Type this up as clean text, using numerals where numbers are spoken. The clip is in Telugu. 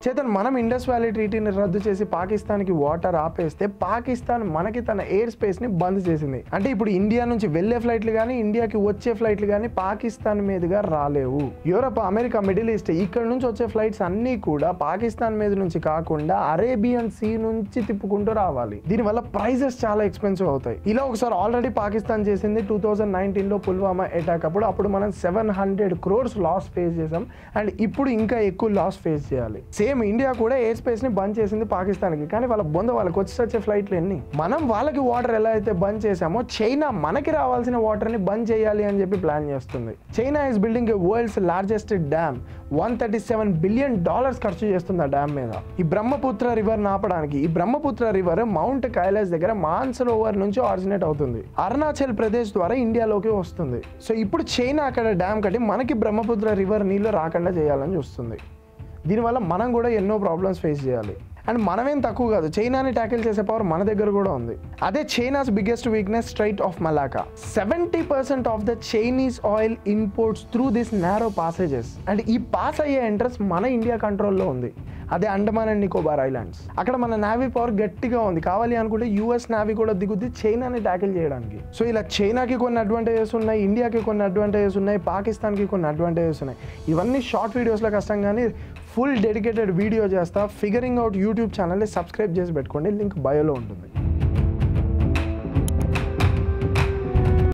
చేతన్ మనం ఇండస్ వ్యాలీ ట్రీటీని రద్దు చేసి పాకిస్తాన్కి వాటర్ ఆపేస్తే పాకిస్తాన్ మనకి తన ఎయిర్ స్పేస్ని బంద్ చేసింది. అంటే ఇప్పుడు ఇండియా నుంచి వెళ్ళే ఫ్లైట్లు కానీ ఇండియాకి వచ్చే ఫ్లైట్లు కానీ పాకిస్తాన్ మీదుగా రాలేవు. యూరప్, అమెరికా, మిడిల్ ఈస్ట్ ఇక్కడ నుంచి వచ్చే ఫ్లైట్స్ అన్నీ కూడా పాకిస్తాన్ మీద నుంచి కాకుండా అరేబియన్ సీ నుంచి తిప్పుకుంటూ రావాలి. దీనివల్ల ప్రైజెస్ చాలా ఎక్స్పెన్సివ్ అవుతాయి. ఇలా ఒకసారి ఆల్రెడీ పాకిస్తాన్ చేసింది 2019లో పుల్వామా అటాక్ అప్పుడు మనం 700 crores లాస్ ఫేస్ చేసాం. అండ్ ఇప్పుడు ఇంకా ఎక్కువ లాస్ ఫేస్ చేయాలి. సేమ్ ఇండియా కూడా ఎయిర్ స్పేస్ ని బంద్ చేసింది పాకిస్తాన్కి. కానీ వాళ్ళ వాళ్ళకి వచ్చే ఫ్లైట్లు ఎన్ని? మనం వాళ్ళకి వాటర్ ఎలా అయితే బంద్ చేసామో చైనా మనకి రావాల్సిన వాటర్ ని బంద్ చేయాలి అని చెప్పి ప్లాన్ చేస్తుంది. China is building A world's largest dam. $137 billion ఖర్చు చేస్తుంది ఆ డ్యామ్ మీద. ఈ బ్రహ్మపుత్ర రివర్ ఆపడానికి. ఈ బ్రహ్మపుత్ర రివర్ మౌంట్ కైలాస్ దగ్గర మాన్సరోవర్ నుంచి ఆరిజినేట్ అవుతుంది. అరుణాచల్ ప్రదేశ్ ద్వారా ఇండియాలోకి వస్తుంది. సో ఇప్పుడు చైనా అక్కడ డ్యామ్ కట్టి మనకి బ్రహ్మపుత్ర రివర్ నీళ్లు రాకుండా చేయాలని చూస్తుంది. దీనివల్ల మనం కూడా ఎన్నో ప్రాబ్లమ్స్ ఫేస్ చేయాలి. అండ్ మనమేం తక్కువ కాదు, చైనాని ట్యాకిల్ చేసే పవర్ మన దగ్గర కూడా ఉంది. అదే China's biggest weakness, straight of Malacca. 70% of the Chinese oil imports through this narrow passages. And ఈ పాస్ అయ్యే ఎంట్రన్స్ మన ఇండియా కంట్రోల్లో ఉంది. అదే అండమాన్ అండ్ నికోబార్ ఐలాండ్స్. అక్కడ మన నేవీ పవర్ గట్టిగా ఉంది. కావాలి అనుకుంటే యూఎస్ నేవీ కూడా దిగుద్ది చైనాని ట్యాకిల్ చేయడానికి. సో ఇలా చైనాకి కొన్ని అడ్వాంటేజెస్ ఉన్నాయి, ఇండియాకి కొన్ని అడ్వాంటేజెస్ ఉన్నాయి, పాకిస్తాన్కి కొన్ని అడ్వాంటేజెస్ ఉన్నాయి. ఇవన్నీ షార్ట్ వీడియోస్లో కష్టం, కానీ ఫుల్ డెడికేటెడ్ వీడియో చేస్తా. ఫిగరింగ్ అవుట్ యూట్యూబ్ ఛానల్ని సబ్స్క్రైబ్ చేసి పెట్టుకోండి, లింక్ బయోలో ఉంటుంది.